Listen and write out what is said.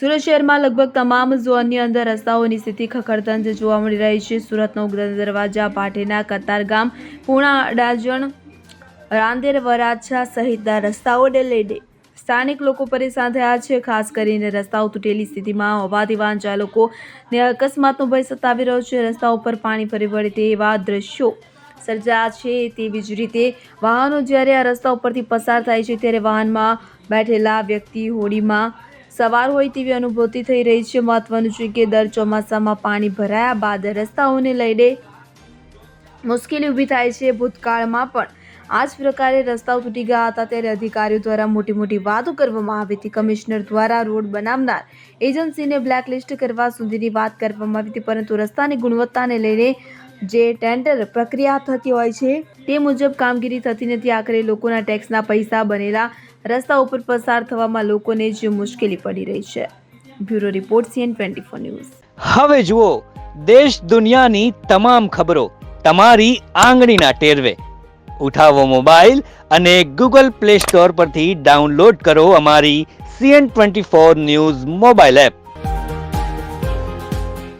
સુરત શહેરમાં લગભગ તમામ ઝોનની અંદર રસ્તાઓની સ્થિતિ ખખડતંજ જોવા મળી રહી છે। સુરતના ઉગ્ર દરવાજા, પાટેના, કતારગામ, પૂણા, અડાજણ, રાંદેર, વરાછા સહિતના રસ્તાઓને લઈને સ્થાનિક લોકો પરેશાન થયા છે। ખાસ કરીને રસ્તાઓ તૂટેલી સ્થિતિમાં હોવાથી વાહન ચાલકોને અકસ્માતનો ભય સતાવી રહ્યો છે। રસ્તાઓ પર પાણી ફરી વળે તેવા દ્રશ્યો સર્જાયા છે। તેવી જ રીતે વાહનો જ્યારે આ રસ્તા ઉપરથી પસાર થાય છે ત્યારે વાહનમાં બેઠેલા વ્યક્તિ હોડીમાં સવાર હોય તેવી અનુભૂતિ થઈ રહી છે। મહત્વનું છે કે દર ચોમાસામાં પાણી ભરાયા બાદ રસ્તાઓને લઈને મુશ્કેલી ઊભી થાય છે। ભૂતકાળમાં પણ આ જ પ્રકારે રસ્તાઓ તૂટી ગયા હતા ત્યારે અધિકારીઓ દ્વારા મોટી મોટી વાતો કરવામાં આવી હતી। કમિશનર દ્વારા રોડ બનાવનાર એજન્સીને બ્લેકલિસ્ટ કરવા સુધીની વાત કરવામાં આવી હતી, પરંતુ રસ્તાની ગુણવત્તાને લઈને જે ટેન્ડર પ્રક્રિયા થતી હોય છે તે મુજબ કામગીરી થતી નથી। આખરે લોકોના ટેક્સના પૈસા બનેલા રસ્તા ઉપર પસાર થવામાં લોકોને જ મુશ્કેલી પડી રહી છે। Bureau report CN24 news. હવે જુઓ દેશ દુનિયાની તમામ ખબરો તમારી આંગળીના ટેરવે। ઉઠાવો મોબાઈલ અને Google Play Store પરથી ડાઉનલોડ કરો અમારી CN24 ન્યૂઝ મોબાઈલ એપ।